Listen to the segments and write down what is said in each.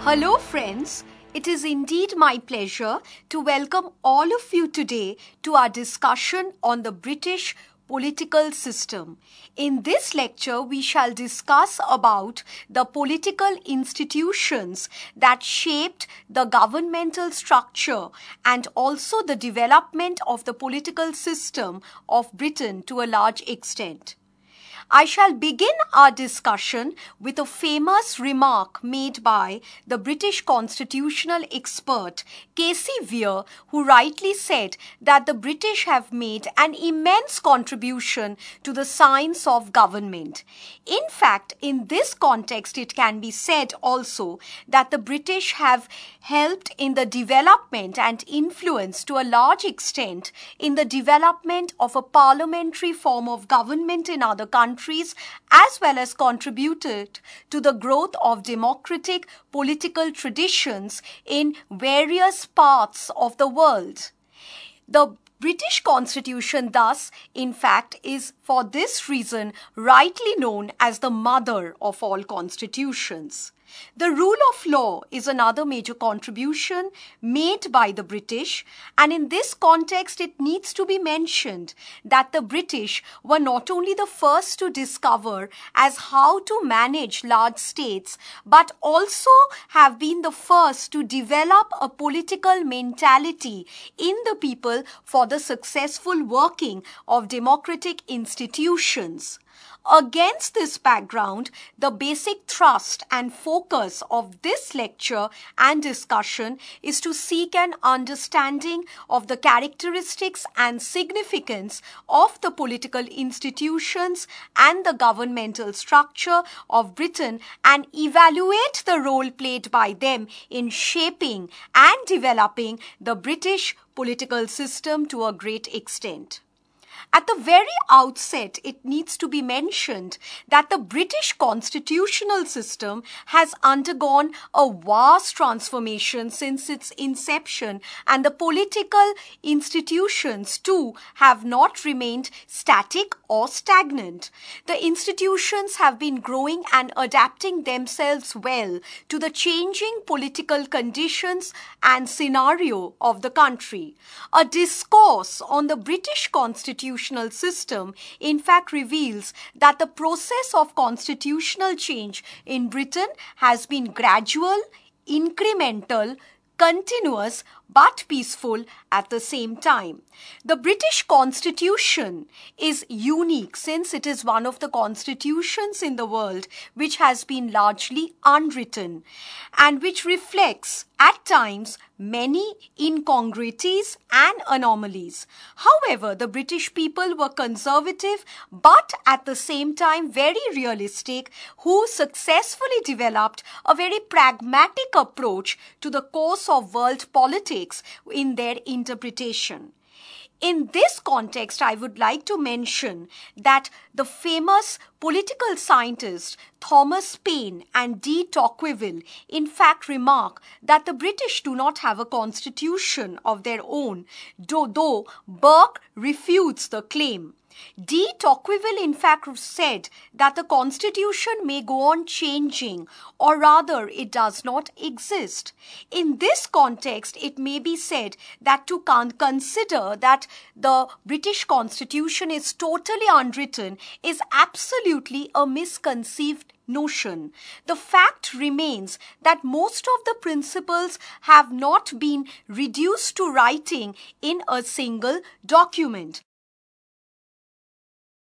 Hello friends, it is indeed my pleasure to welcome all of you today to our discussion on the British political system. In this lecture, we shall discuss about the political institutions that shaped the governmental structure and also the development of the political system of Britain to a large extent. I shall begin our discussion with a famous remark made by the British constitutional expert K.C. Weir, who rightly said that the British have made an immense contribution to the science of government. In fact, in this context, it can be said also that the British have helped in the development and influence to a large extent in the development of a parliamentary form of government in other countries, as well as contributed to the growth of democratic political traditions in various parts of the world. The British Constitution thus, in fact, is for this reason rightly known as the mother of all constitutions. The rule of law is another major contribution made by the British, and in this context it needs to be mentioned that the British were not only the first to discover as how to manage large states, but also have been the first to develop a political mentality in the people for the successful working of democratic institutions. Against this background, the basic thrust and focus of this lecture and discussion is to seek an understanding of the characteristics and significance of the political institutions and the governmental structure of Britain and evaluate the role played by them in shaping and developing the British political system to a great extent. At the very outset, it needs to be mentioned that the British constitutional system has undergone a vast transformation since its inception, and the political institutions too have not remained static or stagnant. The institutions have been growing and adapting themselves well to the changing political conditions and scenario of the country. A discourse on the British constitutional system in fact reveals that the process of constitutional change in Britain has been gradual, incremental, continuous but peaceful at the same time. The British Constitution is unique since it is one of the constitutions in the world which has been largely unwritten and which reflects at times many incongruities and anomalies. However, the British people were conservative but at the same time very realistic, who successfully developed a very pragmatic approach to the course of world politics in their interpretation. In this context, I would like to mention that the famous political scientists Thomas Paine and de Tocqueville in fact remark that the British do not have a constitution of their own, though Burke refutes the claim. De Tocqueville in fact said that the constitution may go on changing, or rather it does not exist. In this context, it may be said that to consider that the British constitution is totally unwritten is absolutely a misconceived notion. The fact remains that most of the principles have not been reduced to writing in a single document.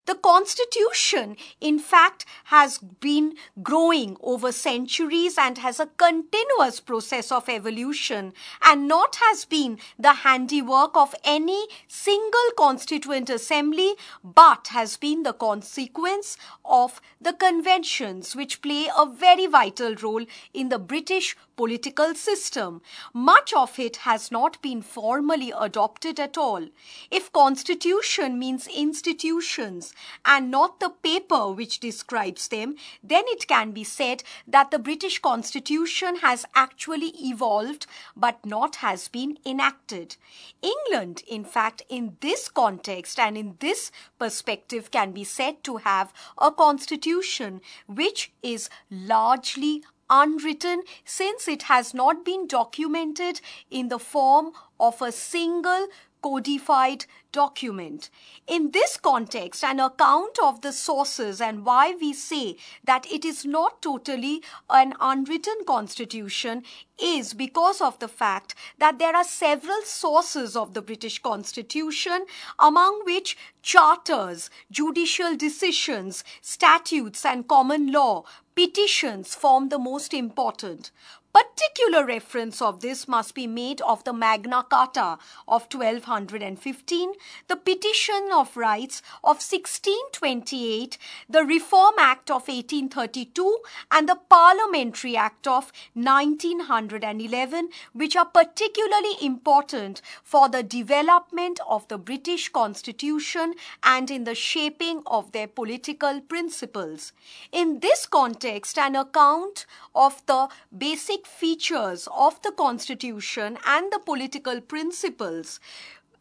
The Constitution, in fact, has been growing over centuries and has a continuous process of evolution, and not has been the handiwork of any single constituent assembly, but has been the consequence of the conventions which play a very vital role in the British political system. Much of it has not been formally adopted at all. If constitution means institutions and not the paper which describes them, then it can be said that the British Constitution has actually evolved but not has been enacted. England, in fact, in this context and in this perspective can be said to have a constitution which is largely unwritten since it has not been documented in the form of a single codified document. In this context, an account of the sources and why we say that it is not totally an unwritten constitution is because of the fact that there are several sources of the British Constitution, among which charters, judicial decisions, statutes and common law, petitions form the most important. Particular reference of this must be made of the Magna Carta of 1215, the Petition of Rights of 1628, the Reform Act of 1832 and the Parliamentary Act of 1911, which are particularly important for the development of the British Constitution and in the shaping of their political principles. In this context, an account of the basic features of the Constitution and the political principles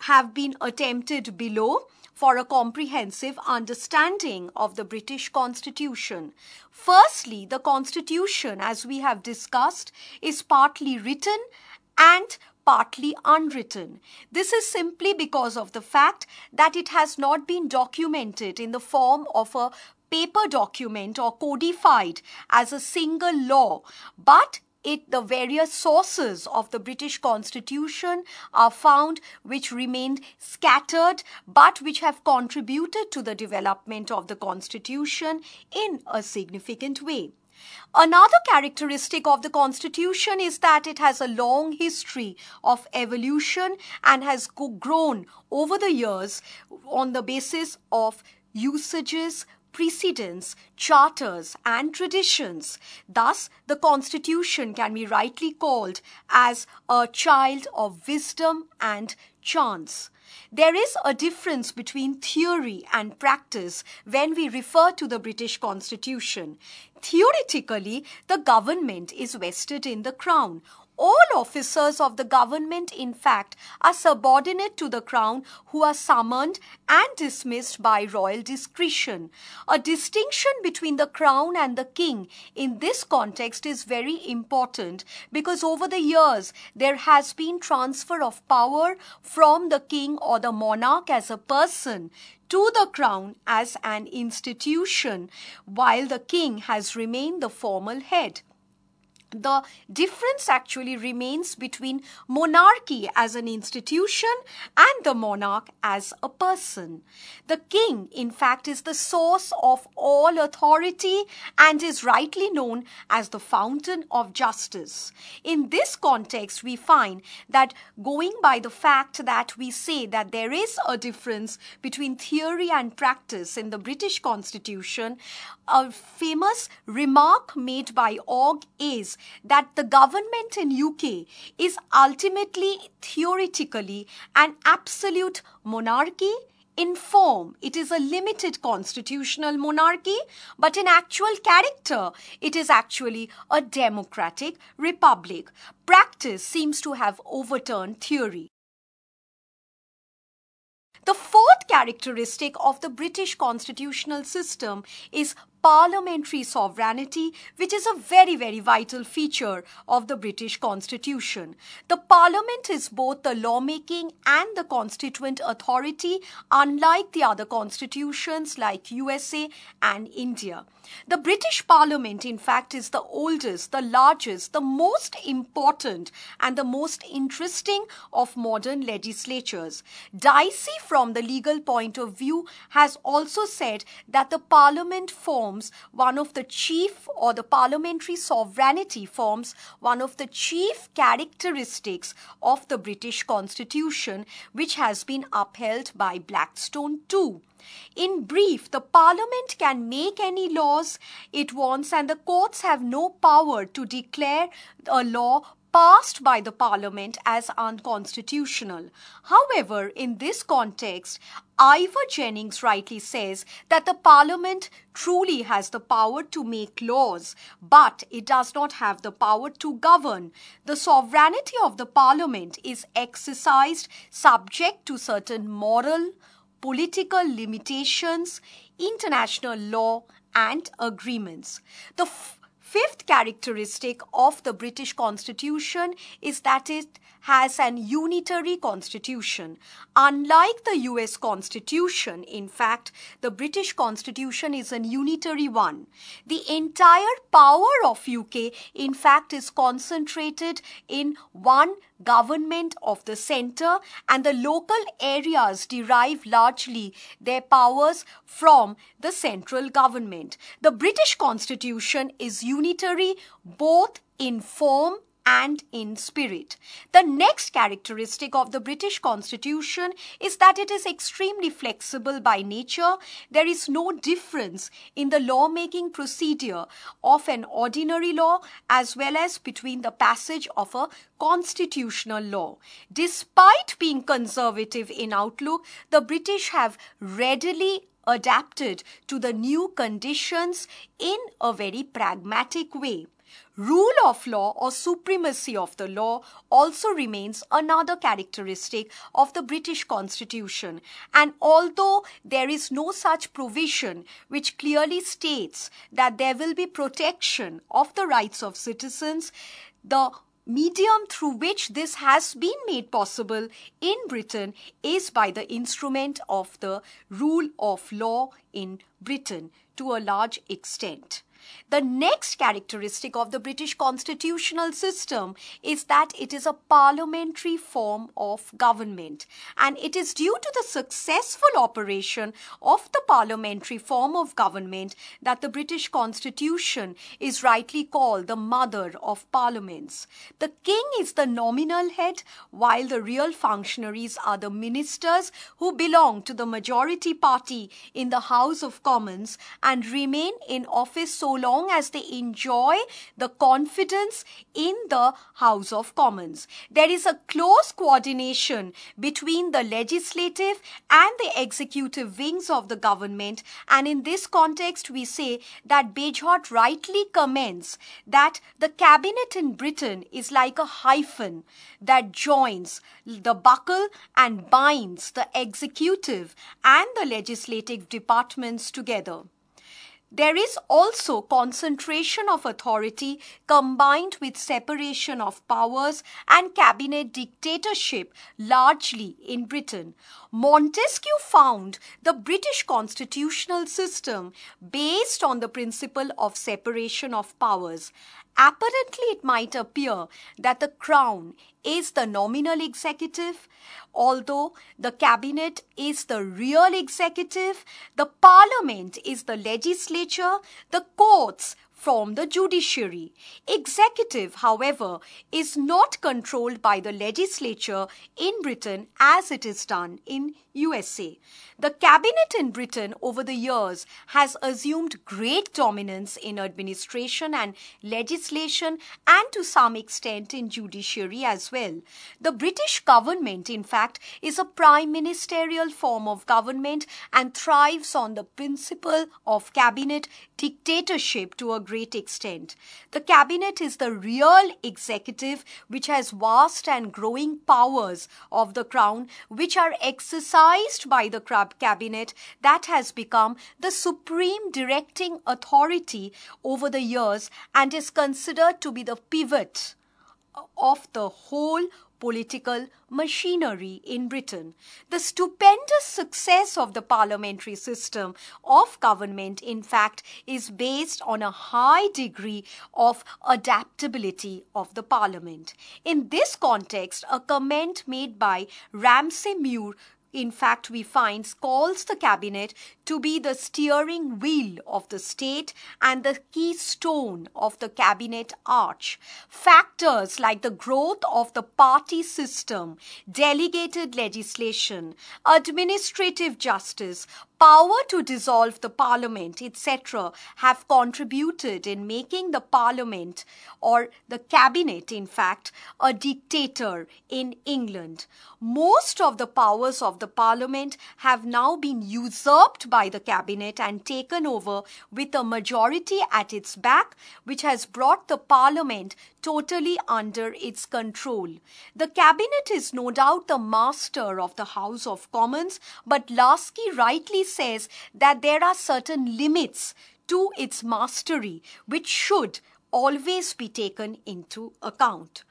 have been attempted below for a comprehensive understanding of the British Constitution. Firstly, the Constitution, as we have discussed, is partly written and partly unwritten. This is simply because of the fact that it has not been documented in the form of a paper document or codified as a single law, but the various sources of the British Constitution are found which remained scattered but which have contributed to the development of the Constitution in a significant way. Another characteristic of the Constitution is that it has a long history of evolution and has grown over the years on the basis of usages, precedents, charters and traditions. Thus, the Constitution can be rightly called as a child of wisdom and chance. There is a difference between theory and practice when we refer to the British Constitution. Theoretically, the government is vested in the Crown. All officers of the government, in fact, are subordinate to the Crown, who are summoned and dismissed by royal discretion. A distinction between the Crown and the King in this context is very important because over the years there has been transfer of power from the King or the monarch as a person to the Crown as an institution, while the King has remained the formal head. The difference actually remains between monarchy as an institution and the monarch as a person. The king, in fact, is the source of all authority and is rightly known as the fountain of justice. In this context, we find that going by the fact that we say that there is a difference between theory and practice in the British Constitution, a famous remark made by Ogg is that the government in UK is ultimately, theoretically, an absolute monarchy. In form, it is a limited constitutional monarchy, but in actual character, it is actually a democratic republic. Practice seems to have overturned theory. The fourth characteristic of the British constitutional system is parliamentary sovereignty, which is a very, very vital feature of the British Constitution. The Parliament is both the lawmaking and the constituent authority, unlike the other constitutions like USA and India. The British Parliament, in fact, is the oldest, the largest, the most important and the most interesting of modern legislatures. Dicey, from the legal point of view, has also said that the Parliament forms one of the chief, or the parliamentary sovereignty forms one of the chief characteristics of the British Constitution, which has been upheld by Blackstone too. In brief, the Parliament can make any laws it wants and the courts have no power to declare a law passed by the Parliament as unconstitutional. However, in this context, Ivor Jennings rightly says that the Parliament truly has the power to make laws, but it does not have the power to govern. The sovereignty of the Parliament is exercised subject to certain moral, political limitations, international law, and agreements. The fifth characteristic of the British Constitution is that it has an unitary constitution. Unlike the US Constitution, in fact, the British Constitution is an unitary one. The entire power of UK, in fact, is concentrated in one government of the centre, and the local areas derive largely their powers from the central government. The British Constitution is unitary both in form and in spirit. The next characteristic of the British Constitution is that it is extremely flexible by nature. There is no difference in the lawmaking procedure of an ordinary law as well as between the passage of a constitutional law. Despite being conservative in outlook, the British have readily adapted to the new conditions in a very pragmatic way. Rule of law or supremacy of the law also remains another characteristic of the British Constitution, and although there is no such provision which clearly states that there will be protection of the rights of citizens, the medium through which this has been made possible in Britain is by the instrument of the rule of law in Britain to a large extent. The next characteristic of the British constitutional system is that it is a parliamentary form of government, and it is due to the successful operation of the parliamentary form of government that the British Constitution is rightly called the mother of parliaments. The king is the nominal head, while the real functionaries are the ministers who belong to the majority party in the House of Commons and remain in office so long as they enjoy the confidence in the House of Commons. There is a close coordination between the legislative and the executive wings of the government, and in this context we say that Bagehot rightly comments that the cabinet in Britain is like a hyphen that joins the buckle and binds the executive and the legislative departments together. There is also concentration of authority combined with separation of powers and cabinet dictatorship largely in Britain. Montesquieu found the British constitutional system based on the principle of separation of powers. Apparently, it might appear that the Crown is the nominal executive, although the cabinet is the real executive, the parliament is the legislature, the courts from the judiciary. Executive, however, is not controlled by the legislature in Britain as it is done in USA. The cabinet in Britain over the years has assumed great dominance in administration and legislation, and to some extent in judiciary as well. The British government, in fact, is a prime ministerial form of government and thrives on the principle of cabinet dictatorship to a great extent. The cabinet is the real executive which has vast and growing powers of the crown, which are exercised by the cabinet that has become the supreme directing authority over the years and is considered to be the pivot of the whole political machinery in Britain. The stupendous success of the parliamentary system of government, in fact, is based on a high degree of adaptability of the parliament. In this context, a comment made by Ramsay Muir, in fact, we find calls the cabinet to be the steering wheel of the state and the keystone of the cabinet arch. Factors like the growth of the party system, delegated legislation, administrative justice, power to dissolve the parliament, etc., have contributed in making the parliament, or the cabinet, in fact, a dictator in England. Most of the powers of the parliament have now been usurped by the cabinet and taken over with a majority at its back, which has brought the parliament totally under its control. The cabinet is no doubt the master of the House of Commons, but Lasky rightly says that there are certain limits to its mastery which should always be taken into account.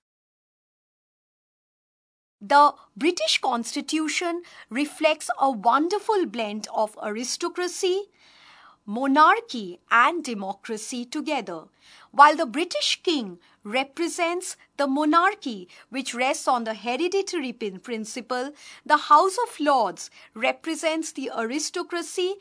The British Constitution reflects a wonderful blend of aristocracy, monarchy and democracy together. While the British King represents the monarchy, which rests on the hereditary principle, the House of Lords represents the aristocracy,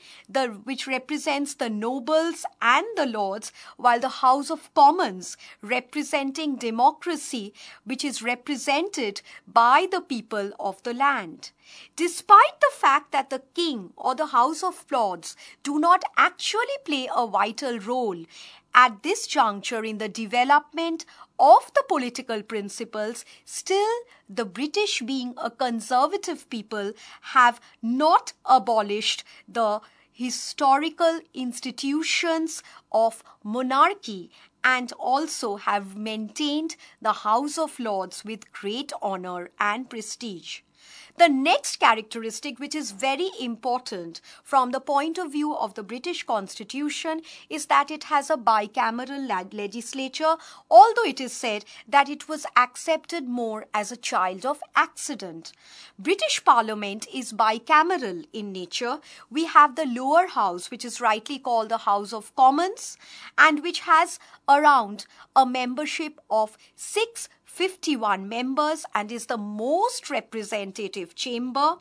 which represents the nobles and the lords, while the House of Commons representing democracy, which is represented by the people of the land. Despite the fact that the King or the House of Lords do not actually play a vital role at this juncture in the development of the political principles, still the British, being a conservative people, have not abolished the historical institutions of monarchy and also have maintained the House of Lords with great honor and prestige. The next characteristic, which is very important from the point of view of the British Constitution, is that it has a bicameral legislature, although it is said that it was accepted more as a child of accident. British Parliament is bicameral in nature. We have the lower house, which is rightly called the House of Commons, and which has around a membership of 651 members and is the most representative chamber.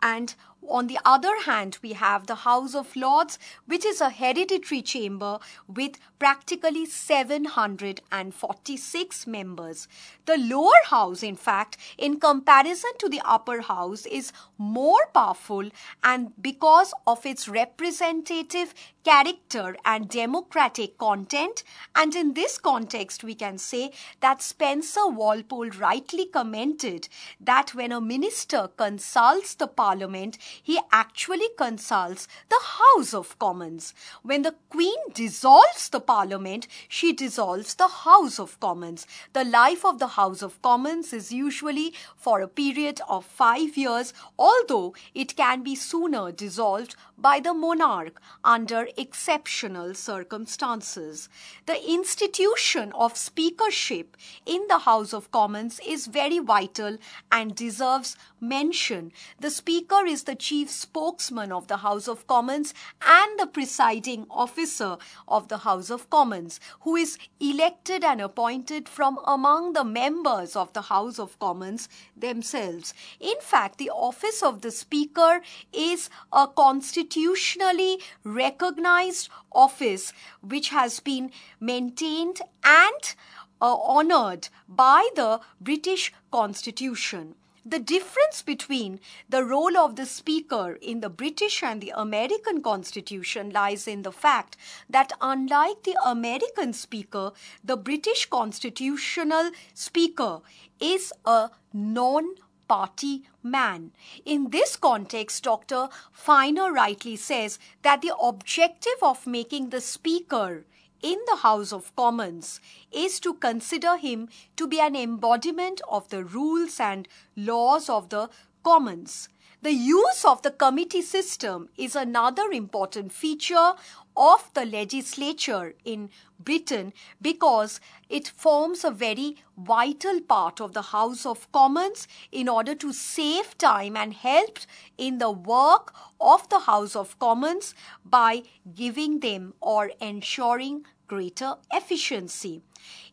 And on the other hand, we have the House of Lords, which is a hereditary chamber with practically 746 members. The lower house, in fact, in comparison to the upper house, is more powerful, and because of its representative character and democratic content. And in this context, we can say that Spencer Walpole rightly commented that when a minister consults the Parliament, he actually consults the House of Commons. When the Queen dissolves the Parliament, she dissolves the House of Commons. The life of the House of Commons is usually for a period of 5 years, although it can be sooner dissolved by the monarch under exceptional circumstances. The institution of speakership in the House of Commons is very vital and deserves mention. The Speaker is the chief spokesman of the House of Commons and the presiding officer of the House of Commons, who is elected and appointed from among the members of the House of Commons themselves. In fact, the office of the Speaker is a constitutionally recognized office which has been maintained and honored by the British Constitution. The difference between the role of the Speaker in the British and the American Constitution lies in the fact that unlike the American Speaker, the British Constitutional Speaker is a non-party man. In this context, Dr. Feiner rightly says that the objective of making the Speaker in the House of Commons is to consider him to be an embodiment of the rules and laws of the Commons. The use of the committee system is another important feature of the legislature in Britain because it forms a very vital part of the House of Commons in order to save time and help in the work of the House of Commons by giving them or ensuring greater efficiency.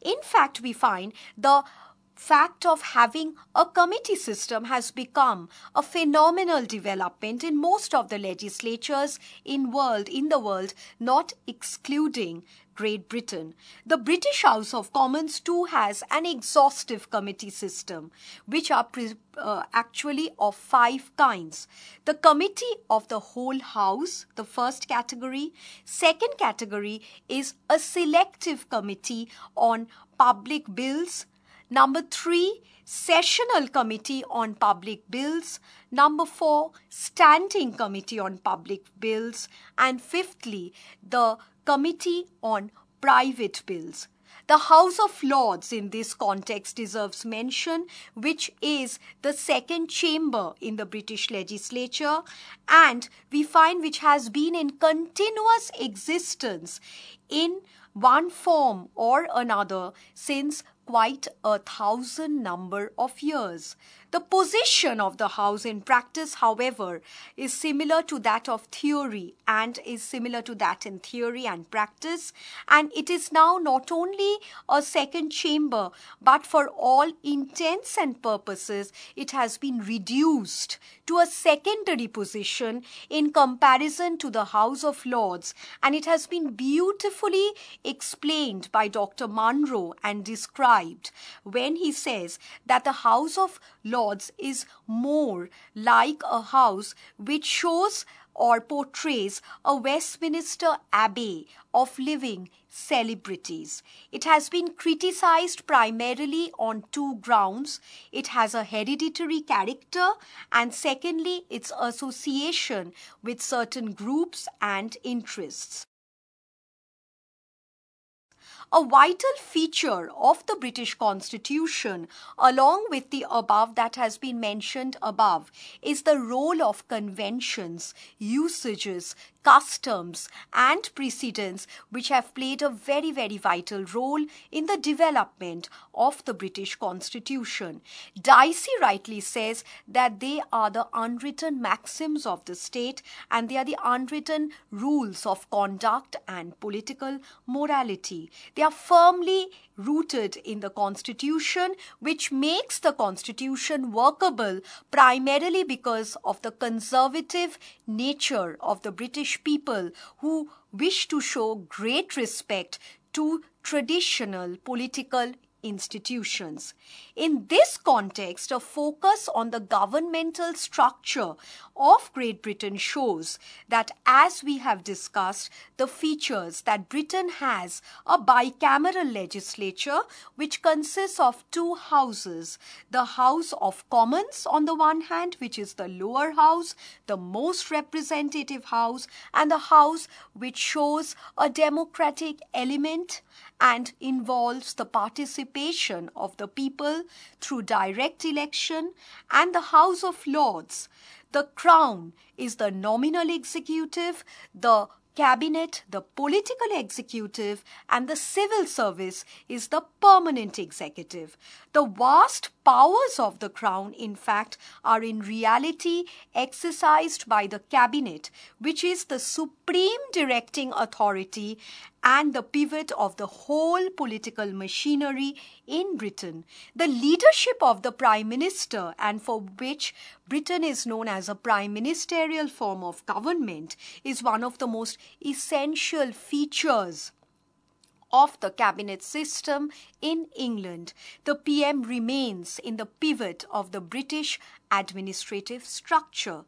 In fact, we find the fact of having a committee system has become a phenomenal development in most of the legislatures in the world, not excluding Great Britain. The British House of Commons too has an exhaustive committee system, which are actually of 5 kinds. The Committee of the Whole House, the first category. Second category is a selective committee on public bills. Number 3, Sessional Committee on Public Bills. Number 4, Standing Committee on Public Bills. And fifthly, the Committee on Private Bills. The House of Lords in this context deserves mention, which is the second chamber in the British legislature, and we find which has been in continuous existence in one form or another since quite 1,000 number of years. The position of the House in practice, however, is similar to that of theory and is similar to that in theory and practice, and it is now not only a second chamber, but for all intents and purposes, it has been reduced to a secondary position in comparison to the House of Lords, and it has been beautifully explained by Dr. Munro and described when he says that the House of Lords is more like a house which shows or portrays a Westminster Abbey of living celebrities. It has been criticized primarily on two grounds. It has a hereditary character, and secondly, its association with certain groups and interests. A vital feature of the British Constitution, along with the above that has been mentioned above, is the role of conventions, usages, customs and precedents which have played a very, very vital role in the development of the British Constitution. Dicey rightly says that they are the unwritten maxims of the state and they are the unwritten rules of conduct and political morality. They are firmly rooted in the Constitution, which makes the Constitution workable primarily because of the conservative nature of the British people who wish to show great respect to traditional political institutions. In this context, a focus on the governmental structure of Great Britain shows that, as we have discussed, the features that Britain has a bicameral legislature which consists of two houses, the House of Commons on the one hand, which is the lower house, the most representative house, and the house which shows a democratic element and involves the participation of the people through direct election, and the House of Lords. The Crown is the nominal executive, the Cabinet, the political executive, and the civil service is the permanent executive. The vast powers of the Crown, in fact, are in reality exercised by the Cabinet, which is the supreme directing authority and the pivot of the whole political machinery in Britain. The leadership of the Prime Minister, and for which Britain is known as a prime ministerial form of government, is one of the most essential features of the cabinet system in England. The PM remains in the pivot of the British administrative structure.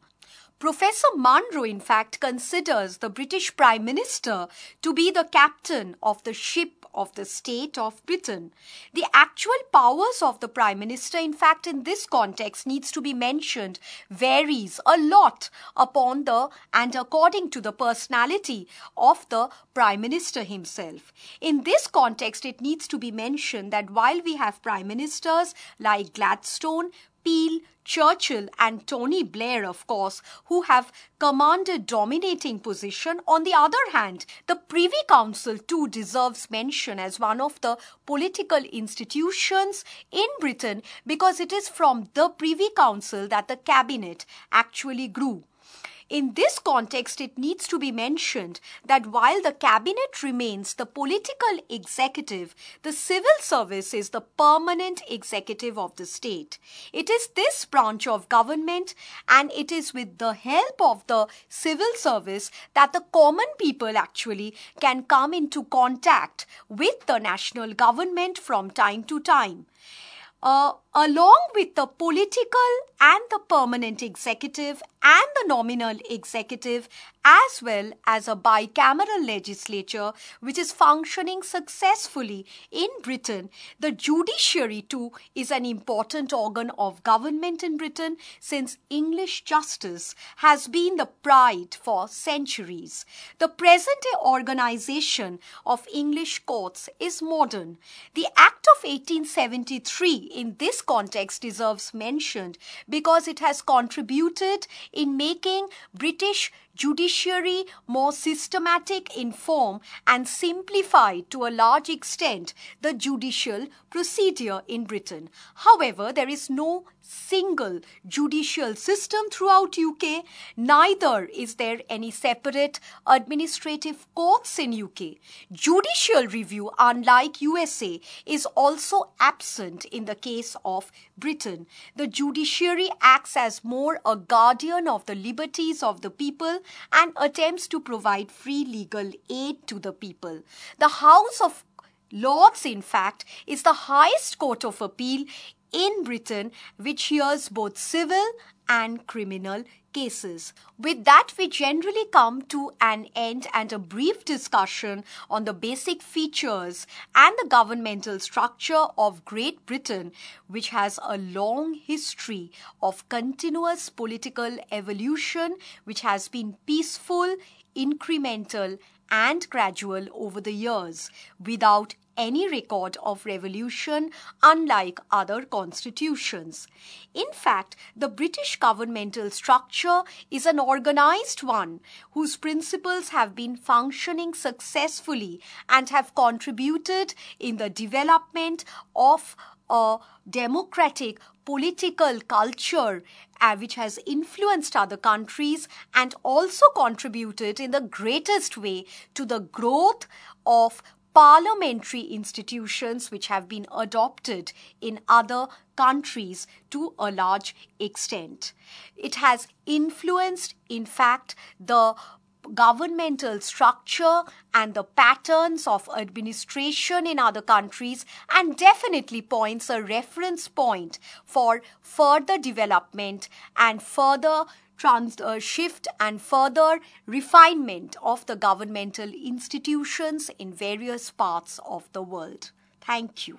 Professor Munro, in fact, considers the British Prime Minister to be the captain of the ship of the state of Britain. The actual powers of the Prime Minister, in fact, in this context needs to be mentioned, varies a lot upon the and according to the personality of the Prime Minister himself. In this context, it needs to be mentioned that while we have Prime Ministers like Gladstone, Peel, Churchill and Tony Blair, of course, who have commanded dominating position, on the other hand, the Privy Council too deserves mention as one of the political institutions in Britain because it is from the Privy Council that the cabinet actually grew. In this context, it needs to be mentioned that while the cabinet remains the political executive, the civil service is the permanent executive of the state. It is this branch of government and it is with the help of the civil service that the common people actually can come into contact with the national government from time to time. Along with the political and the permanent executive and the nominal executive, as well as a bicameral legislature which is functioning successfully in Britain, the judiciary too is an important organ of government in Britain since English justice has been the pride for centuries. The present-day organization of English courts is modern. The Act of 1873 in this context deserves mention because it has contributed in making British judiciary more systematic in form and simplified to a large extent the judicial procedure in Britain. However, there is no single judicial system throughout UK, neither is there any separate administrative courts in UK. Judicial review, unlike USA, is also absent in the case of Britain. The judiciary acts as more a guardian of the liberties of the people and attempts to provide free legal aid to the people. The House of Lords, in fact, is the highest court of appeal in Britain, which hears both civil and criminal cases. With that, we generally come to an end and a brief discussion on the basic features and the governmental structure of Great Britain, which has a long history of continuous political evolution, which has been peaceful, incremental, and gradual over the years, without any record of revolution, unlike other constitutions. In fact, the British governmental structure is an organized one whose principles have been functioning successfully and have contributed in the development of a democratic political culture which has influenced other countries and also contributed in the greatest way to the growth of parliamentary institutions which have been adopted in other countries to a large extent. It has influenced, in fact, the governmental structure and the patterns of administration in other countries, and definitely points a reference point for further development and further shift and further refinement of the governmental institutions in various parts of the world. Thank you.